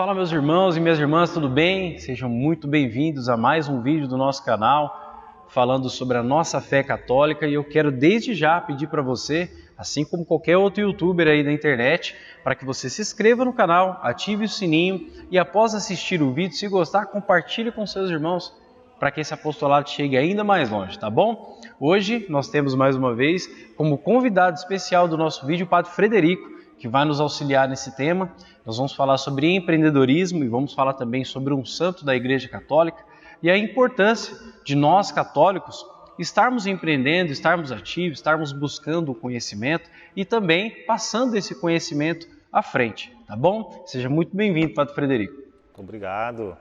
Fala meus irmãos e minhas irmãs, tudo bem? Sejam muito bem-vindos a mais um vídeo do nosso canal falando sobre a nossa fé católica, e eu quero desde já pedir para você, assim como qualquer outro youtuber aí da internet, para que você se inscreva no canal, ative o sininho e após assistir o vídeo, se gostar, compartilhe com seus irmãos para que esse apostolado chegue ainda mais longe, tá bom? Hoje nós temos mais uma vez como convidado especial do nosso vídeo o Padre Frederico, que vai nos auxiliar nesse tema. Nós vamos falar sobre empreendedorismo e vamos falar também sobre um santo da Igreja Católica e a importância de nós católicos estarmos empreendendo, estarmos ativos, estarmos buscando o conhecimento e também passando esse conhecimento à frente, tá bom? Seja muito bem-vindo, Padre Frederico. Muito obrigado.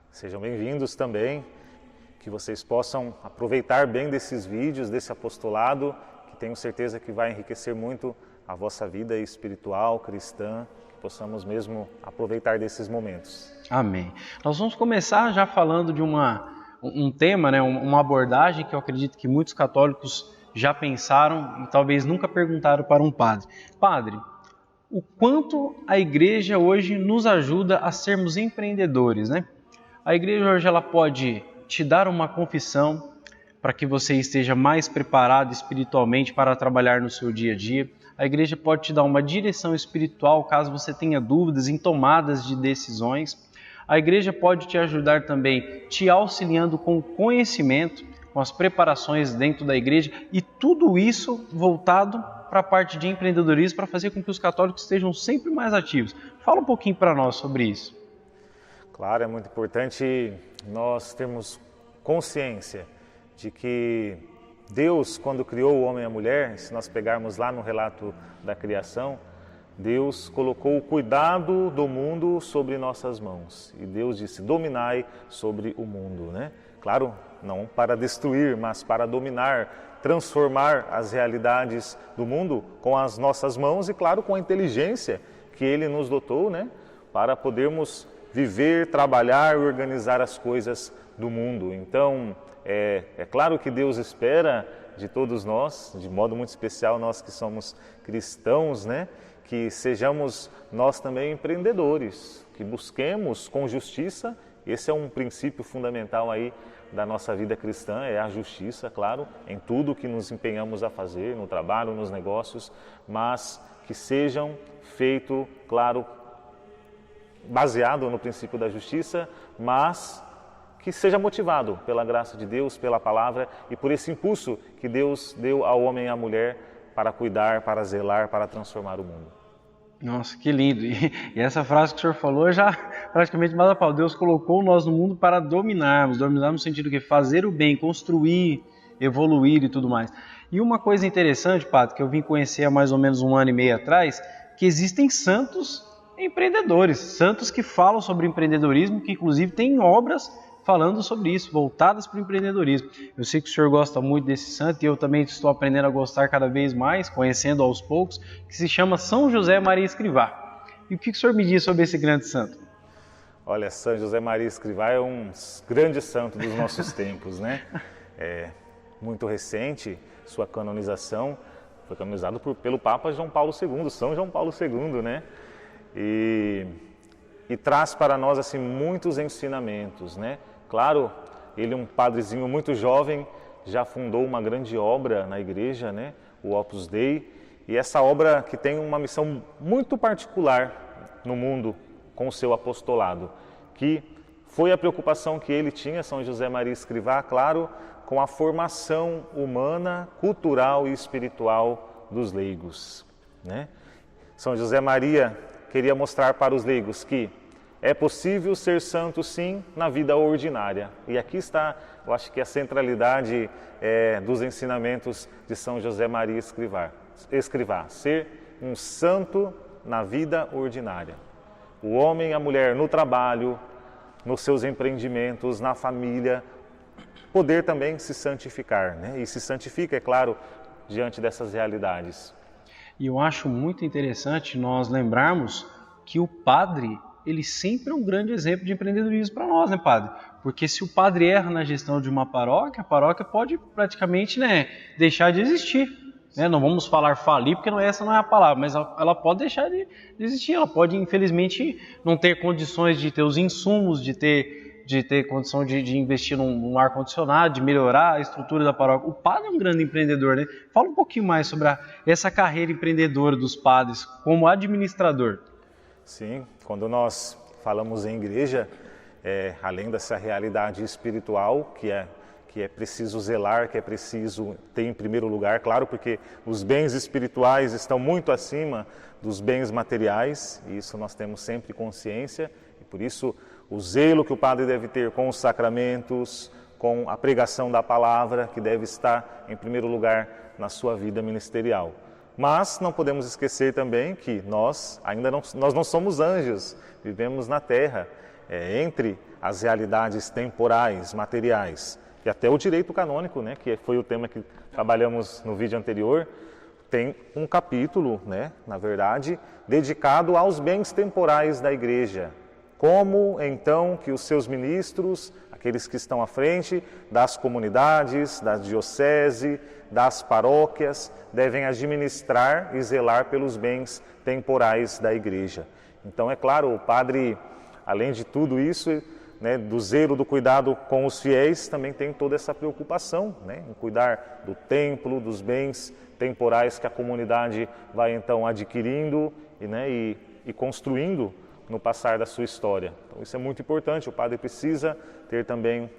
Sejam bem-vindos também, que vocês possam aproveitar bem desses vídeos, desse apostolado, que tenho certeza que vai enriquecer muito a vossa vida espiritual, cristã, que possamos mesmo aproveitar desses momentos. Amém. Nós vamos começar já falando de um tema, né, uma abordagem que eu acredito que muitos católicos já pensaram e talvez nunca perguntaram para um padre. Padre, o quanto a igreja hoje nos ajuda a sermos empreendedores, né? A igreja hoje ela pode te dar uma confissão para que você esteja mais preparado espiritualmente para trabalhar no seu dia a dia. A igreja pode te dar uma direção espiritual caso você tenha dúvidas em tomadas de decisões. A igreja pode te ajudar também, te auxiliando com conhecimento, com as preparações dentro da igreja, e tudo isso voltado para a parte de empreendedorismo, para fazer com que os católicos estejam sempre mais ativos. Fala um pouquinho para nós sobre isso. Claro, é muito importante nós termos consciência de que Deus, quando criou o homem e a mulher, se nós pegarmos lá no relato da criação, Deus colocou o cuidado do mundo sobre nossas mãos. E Deus disse, dominai sobre o mundo, né? Claro, não para destruir, mas para dominar, transformar as realidades do mundo com as nossas mãos e, claro, com a inteligência que Ele nos dotou, né? Para podermos viver, trabalhar e organizar as coisas do mundo. Então, é claro que Deus espera de todos nós, de modo muito especial nós que somos cristãos, né? Que sejamos nós também empreendedores, que busquemos com justiça. Esse é um princípio fundamental aí da nossa vida cristã, é a justiça, claro, em tudo que nos empenhamos a fazer, no trabalho, nos negócios, mas que sejam feito, claro, baseado no princípio da justiça, mas que seja motivado pela graça de Deus, pela palavra e por esse impulso que Deus deu ao homem e à mulher para cuidar, para zelar, para transformar o mundo. Nossa, que lindo! E essa frase que o senhor falou já praticamente manda para Deus colocou nós no mundo para dominar no sentido que fazer o bem, construir, evoluir e tudo mais. E uma coisa interessante, Padre, que eu vim conhecer há mais ou menos 1 ano e meio atrás, que existem santos empreendedores, santos que falam sobre empreendedorismo, que inclusive têm obras falando sobre isso, voltadas para o empreendedorismo. Eu sei que o senhor gosta muito desse santo e eu também estou aprendendo a gostar cada vez mais, conhecendo aos poucos, que se chama São José Maria Escrivá. E o que o senhor me diz sobre esse grande santo? Olha, São José Maria Escrivá é um grande santo dos nossos tempos, né? É muito recente sua canonização, foi canonizado pelo Papa João Paulo II, São João Paulo II, né? E traz para nós assim muitos ensinamentos, né? Claro, ele é um padrezinho muito jovem, já fundou uma grande obra na igreja, né? O Opus Dei, e essa obra que tem uma missão muito particular no mundo com o seu apostolado, que foi a preocupação que ele tinha, São José Maria Escrivá, claro, com a formação humana, cultural e espiritual dos leigos, né? São José Maria queria mostrar para os leigos que é possível ser santo, sim, na vida ordinária. E aqui está, eu acho que a centralidade dos ensinamentos de São José Maria Escrivá. Ser um santo na vida ordinária. O homem e a mulher no trabalho, nos seus empreendimentos, na família, poder também se santificar, né? E se santifica, é claro, diante dessas realidades. E eu acho muito interessante nós lembrarmos que o padre, ele sempre é um grande exemplo de empreendedorismo para nós, né, padre? Porque se o padre erra na gestão de uma paróquia, a paróquia pode praticamente, né, deixar de existir. né? Não vamos falar falir, porque essa não é a palavra, mas ela pode deixar de existir, ela pode, infelizmente, não ter condições de ter os insumos, de ter condição de investir num ar-condicionado, de melhorar a estrutura da paróquia. O padre é um grande empreendedor, né? Fala um pouquinho mais sobre essa carreira empreendedora dos padres como administrador. Sim, quando nós falamos em igreja, além dessa realidade espiritual que é preciso zelar, que é preciso ter em primeiro lugar, claro, porque os bens espirituais estão muito acima dos bens materiais, e isso nós temos sempre consciência, e por isso o zelo que o padre deve ter com os sacramentos, com a pregação da palavra, que deve estar em primeiro lugar na sua vida ministerial. Mas não podemos esquecer também que nós não somos anjos, vivemos na terra, entre as realidades temporais, materiais, e até o direito canônico, né, que foi o tema que trabalhamos no vídeo anterior, tem um capítulo, né, na verdade, dedicado aos bens temporais da igreja. Como, então, que os seus ministros, aqueles que estão à frente das comunidades, da diocese, das paróquias, devem administrar e zelar pelos bens temporais da igreja. Então, é claro, o padre, além de tudo isso, né, do zelo, do cuidado com os fiéis, também tem toda essa preocupação, né, em cuidar do templo, dos bens temporais que a comunidade vai então adquirindo e construindo no passar da sua história. Então isso é muito importante, o padre precisa ter também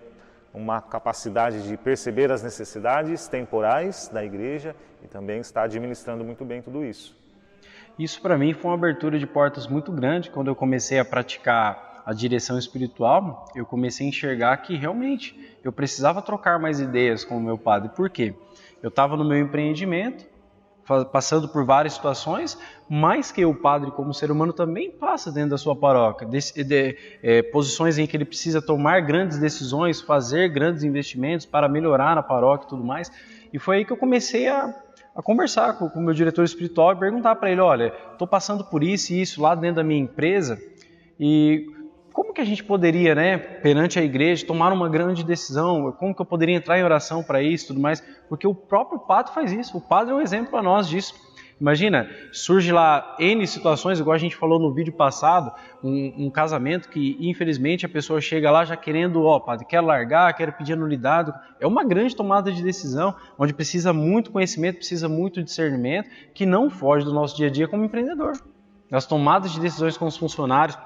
uma capacidade de perceber as necessidades temporais da igreja e também estar administrando muito bem tudo isso. Isso para mim foi uma abertura de portas muito grande. Quando eu comecei a praticar a direção espiritual, eu comecei a enxergar que realmente eu precisava trocar mais ideias com o meu padre. Por quê? Eu estava no meu empreendimento, passando por várias situações, mas que o padre, como ser humano, também passa dentro da sua paróquia, posições em que ele precisa tomar grandes decisões, fazer grandes investimentos para melhorar a paróquia e tudo mais. E foi aí que eu comecei a conversar com o meu diretor espiritual e perguntar para ele, olha, estou passando por isso e isso lá dentro da minha empresa, e como que a gente poderia, né, perante a igreja, tomar uma grande decisão? Como que eu poderia entrar em oração para isso e tudo mais? Porque o próprio padre faz isso. O padre é um exemplo para nós disso. Imagina, surge lá N situações, igual a gente falou no vídeo passado, um casamento que, infelizmente, a pessoa chega lá já querendo, padre, quero largar, quero pedir anulidade. É uma grande tomada de decisão, onde precisa muito conhecimento, precisa muito discernimento, que não foge do nosso dia a dia como empreendedor. As tomadas de decisões com os funcionários,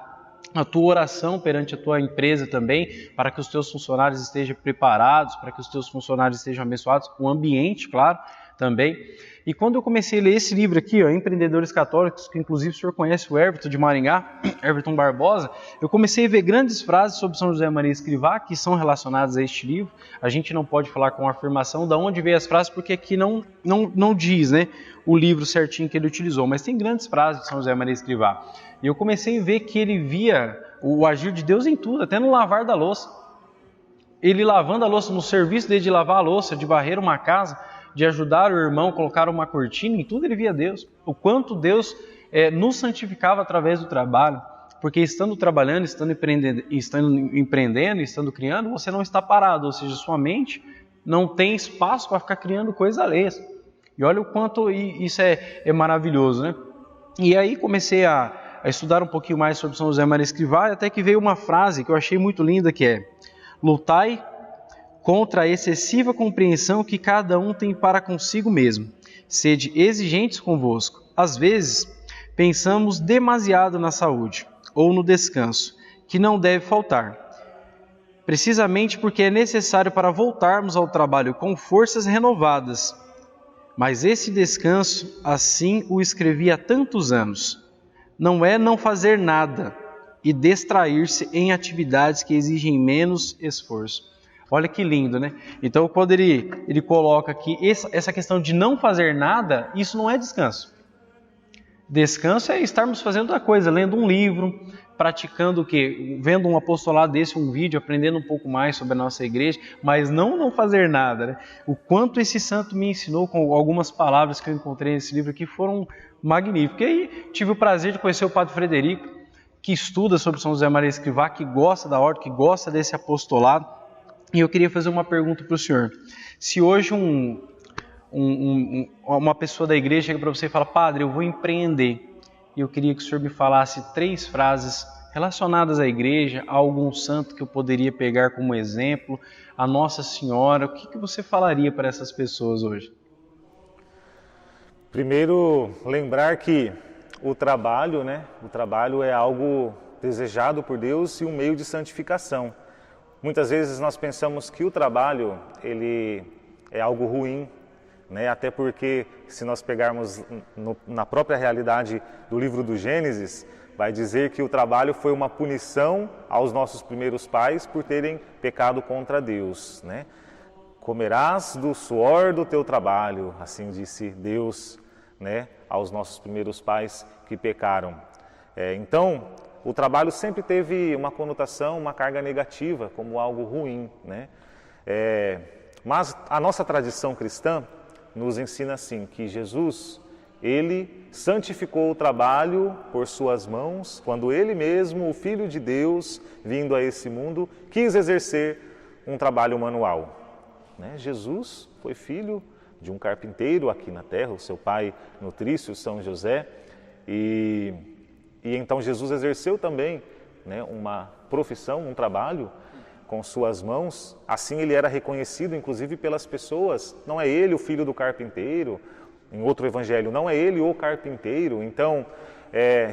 a tua oração perante a tua empresa também, para que os teus funcionários estejam preparados, para que os teus funcionários estejam abençoados, o ambiente, claro, também. E quando eu comecei a ler esse livro aqui, Empreendedores Católicos, que inclusive o senhor conhece o Everton de Maringá, Everton Barbosa, eu comecei a ver grandes frases sobre São José Maria Escrivá, que são relacionadas a este livro. A gente não pode falar com afirmação de onde veio as frases, porque aqui não diz, né, o livro certinho que ele utilizou, mas tem grandes frases de São José Maria Escrivá. E eu comecei a ver que ele via o agir de Deus em tudo, até no lavar da louça. Ele lavando a louça, no serviço dele de lavar a louça, de varrer uma casa, de ajudar o irmão a colocar uma cortina, em tudo ele via Deus. O quanto Deus nos santificava através do trabalho. Porque estando trabalhando, estando empreendendo, estando criando, você não está parado. Ou seja, sua mente não tem espaço para ficar criando coisas alheias. E olha o quanto isso é maravilhoso, né? E aí comecei a estudar um pouquinho mais sobre São José Maria Escrivá, até que veio uma frase que eu achei muito linda, que é: lutai contra a excessiva compreensão que cada um tem para consigo mesmo. Sede exigentes convosco. Às vezes, pensamos demasiado na saúde ou no descanso, que não deve faltar, precisamente porque é necessário para voltarmos ao trabalho com forças renovadas. Mas esse descanso, assim o escrevi há tantos anos, não é não fazer nada e distrair-se em atividades que exigem menos esforço. Olha que lindo, né? Então, quando ele coloca aqui essa questão de não fazer nada, isso não é descanso. Descanso é estarmos fazendo outra coisa, lendo um livro, praticando o quê? Vendo um apostolado desse, um vídeo, aprendendo um pouco mais sobre a nossa igreja, mas não fazer nada, né? O quanto esse santo me ensinou com algumas palavras que eu encontrei nesse livro aqui foram magníficas. E aí tive o prazer de conhecer o Padre Frederico, que estuda sobre São José Maria Escrivá, que gosta da ordem, que gosta desse apostolado. E eu queria fazer uma pergunta para o senhor. Se hoje uma pessoa da igreja chega para você e fala: Padre, eu vou empreender. E eu queria que o senhor me falasse 3 frases relacionadas à igreja, a algum santo que eu poderia pegar como exemplo, a Nossa Senhora. O que você falaria para essas pessoas hoje? Primeiro, lembrar que o trabalho, né? O trabalho é algo desejado por Deus e um meio de santificação. Muitas vezes nós pensamos que o trabalho ele é algo ruim, né? Até porque se nós pegarmos na própria realidade do livro do Gênesis, vai dizer que o trabalho foi uma punição aos nossos primeiros pais por terem pecado contra Deus, né? Comerás do suor do teu trabalho, assim disse Deus, né, aos nossos primeiros pais que pecaram. Então, o trabalho sempre teve uma conotação, uma carga negativa, como algo ruim, né? Mas a nossa tradição cristã nos ensina assim, que Jesus, ele santificou o trabalho por suas mãos, quando ele mesmo, o Filho de Deus, vindo a esse mundo, quis exercer um trabalho manual. Né? Jesus foi filho de um carpinteiro aqui na terra, o seu pai nutrício, São José, e então Jesus exerceu também, né, uma profissão, um trabalho com suas mãos. Assim ele era reconhecido inclusive pelas pessoas, não é ele o filho do carpinteiro, em outro evangelho, não é ele o carpinteiro. Então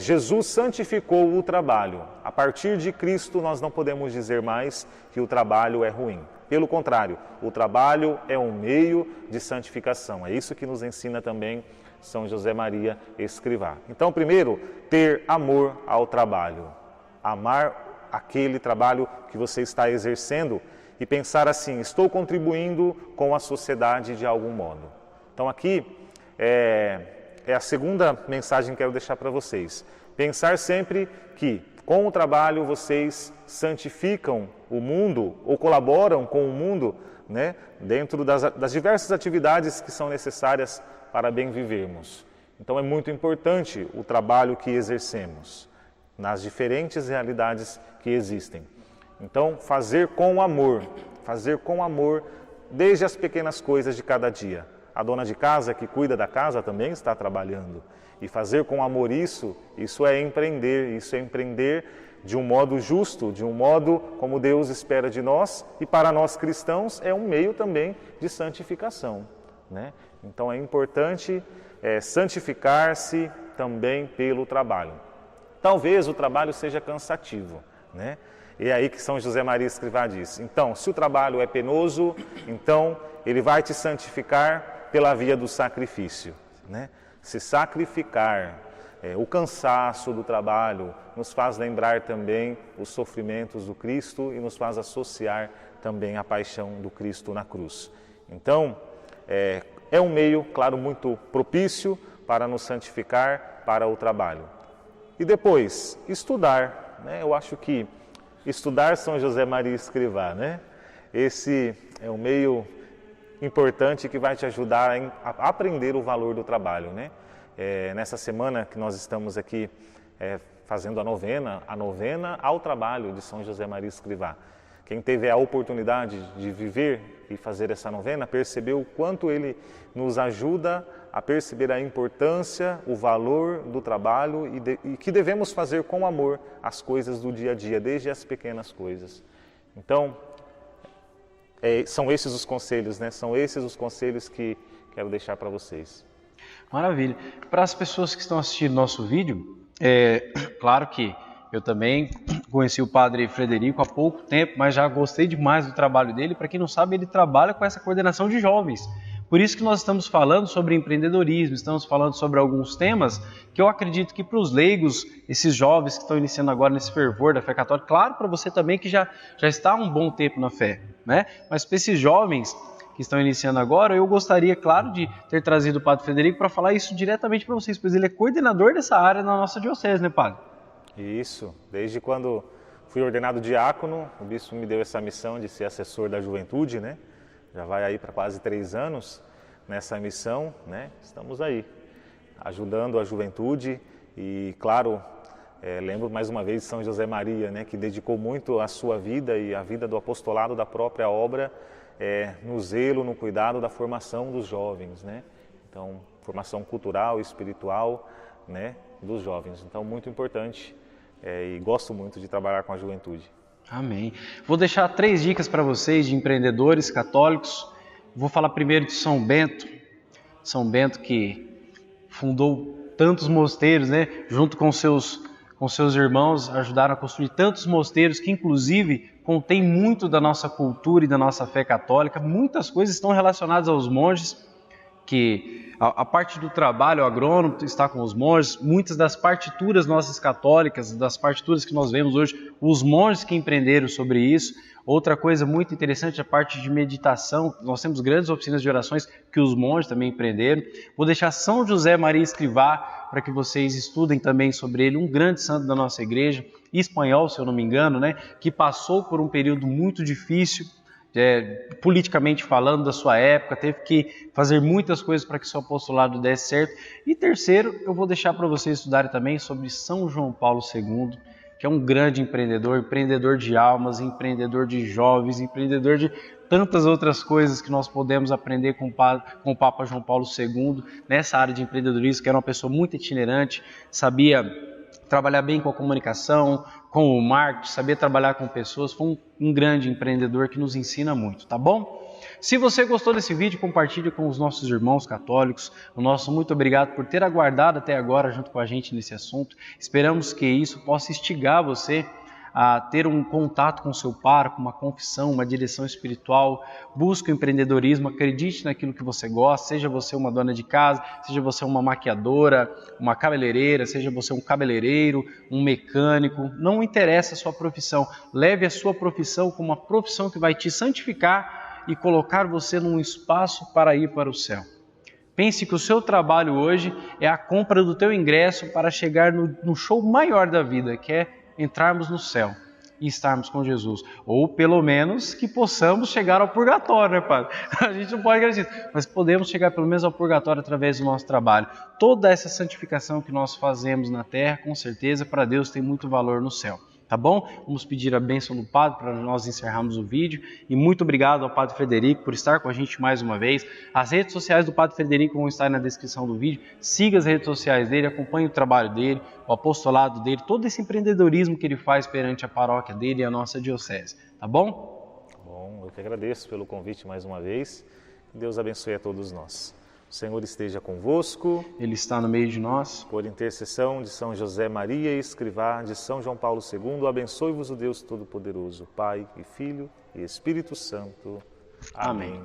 Jesus santificou o trabalho. A partir de Cristo nós não podemos dizer mais que o trabalho é ruim. Pelo contrário, o trabalho é um meio de santificação. É isso que nos ensina também São José Maria Escrivá. Então, primeiro, ter amor ao trabalho. Amar aquele trabalho que você está exercendo e pensar assim: estou contribuindo com a sociedade de algum modo. Então, aqui é a segunda mensagem que quero deixar para vocês. Pensar sempre que com o trabalho vocês santificam o mundo ou colaboram com o mundo, né, dentro das diversas atividades que são necessárias para bem vivermos. Então é muito importante o trabalho que exercemos nas diferentes realidades que existem. Então fazer com amor desde as pequenas coisas de cada dia. A dona de casa que cuida da casa também está trabalhando. E fazer com amor isso é empreender de um modo justo, de um modo como Deus espera de nós, e para nós cristãos é um meio também de santificação, né? Então é importante santificar-se também pelo trabalho. Talvez o trabalho seja cansativo, né? E é aí que São José Maria Escrivá diz: então, se o trabalho é penoso, então ele vai te santificar pela via do sacrifício, né? Se sacrificar, o cansaço do trabalho nos faz lembrar também os sofrimentos do Cristo e nos faz associar também a paixão do Cristo na cruz. Então, é um meio, claro, muito propício para nos santificar para o trabalho. E depois, estudar, né? Eu acho que estudar São José Maria Escrivá, né? Esse é um meio importante que vai te ajudar a aprender o valor do trabalho, né? Nessa semana que nós estamos aqui fazendo a novena ao trabalho de São José Maria Escrivá. Quem teve a oportunidade de viver e fazer essa novena percebeu o quanto ele nos ajuda a perceber a importância, o valor do trabalho e que devemos fazer com amor as coisas do dia a dia, desde as pequenas coisas. Então, são esses os conselhos, né? São esses os conselhos que quero deixar para vocês. Maravilha. Para as pessoas que estão assistindo nosso vídeo, claro que eu também conheci o Padre Frederico há pouco tempo, mas já gostei demais do trabalho dele. Para quem não sabe, ele trabalha com essa coordenação de jovens. Por isso que nós estamos falando sobre empreendedorismo, estamos falando sobre alguns temas que eu acredito que para os leigos, esses jovens que estão iniciando agora nesse fervor da fé católica, claro, para você também que já está há um bom tempo na fé, né? Mas para esses jovens que estão iniciando agora, eu gostaria, claro, de ter trazido o Padre Frederico para falar isso diretamente para vocês, pois ele é coordenador dessa área na nossa diocese, né, Padre? Isso, desde quando fui ordenado diácono, o bispo me deu essa missão de ser assessor da juventude, né? Já vai aí para quase 3 anos nessa missão, né? Estamos aí, ajudando a juventude e, claro, lembro mais uma vez de São José Maria, né? Que dedicou muito a sua vida e a vida do apostolado da própria obra no zelo, no cuidado da formação dos jovens, né? Então, formação cultural e espiritual, né, dos jovens. Então, muito importante e gosto muito de trabalhar com a juventude. Amém. Vou deixar 3 dicas para vocês de empreendedores católicos. Vou falar primeiro de São Bento. São Bento que fundou tantos mosteiros, né? Junto com seus irmãos, ajudaram a construir tantos mosteiros que, inclusive, contém muito da nossa cultura e da nossa fé católica. Muitas coisas estão relacionadas aos monges, que a parte do trabalho, o agrônomo está com os monges, muitas das partituras nossas católicas, das partituras que nós vemos hoje, os monges que empreenderam sobre isso. Outra coisa muito interessante, a parte de meditação, nós temos grandes oficinas de orações que os monges também empreenderam. Vou deixar São José Maria Escrivá para que vocês estudem também sobre ele, um grande santo da nossa igreja, espanhol, se eu não me engano, né, que passou por um período muito difícil, politicamente falando, da sua época, teve que fazer muitas coisas para que seu apostolado desse certo. E terceiro, eu vou deixar para vocês estudarem também sobre São João Paulo II, que é um grande empreendedor, empreendedor de almas, empreendedor de jovens, empreendedor de tantas outras coisas que nós podemos aprender com o Papa João Paulo II, nessa área de empreendedorismo, que era uma pessoa muito itinerante, sabia trabalhar bem com a comunicação, com o marketing, sabia trabalhar com pessoas, foi um grande empreendedor que nos ensina muito, tá bom? Se você gostou desse vídeo, compartilhe com os nossos irmãos católicos. O nosso muito obrigado por ter aguardado até agora junto com a gente nesse assunto. Esperamos que isso possa instigar você a ter um contato com o seu pároco, uma confissão, uma direção espiritual. Busque o empreendedorismo, acredite naquilo que você gosta, seja você uma dona de casa, seja você uma maquiadora, uma cabeleireira, seja você um cabeleireiro, um mecânico, não interessa a sua profissão. Leve a sua profissão como uma profissão que vai te santificar e colocar você num espaço para ir para o céu. Pense que o seu trabalho hoje é a compra do teu ingresso para chegar no show maior da vida, que é entrarmos no céu e estarmos com Jesus. Ou pelo menos que possamos chegar ao purgatório, né, Padre? A gente não pode acreditar, mas podemos chegar pelo menos ao purgatório através do nosso trabalho. Toda essa santificação que nós fazemos na terra, com certeza, para Deus tem muito valor no céu. Tá bom? Vamos pedir a bênção do Padre para nós encerrarmos o vídeo. E muito obrigado ao Padre Frederico por estar com a gente mais uma vez. As redes sociais do Padre Frederico vão estar na descrição do vídeo. Siga as redes sociais dele, acompanhe o trabalho dele, o apostolado dele, todo esse empreendedorismo que ele faz perante a paróquia dele e a nossa diocese. Tá bom? Bom, eu que agradeço pelo convite mais uma vez. Deus abençoe a todos nós. O Senhor esteja convosco. Ele está no meio de nós. Por intercessão de São José Maria Escrivá, de São João Paulo II, abençoe-vos o Deus Todo-Poderoso, Pai e Filho e Espírito Santo. Amém.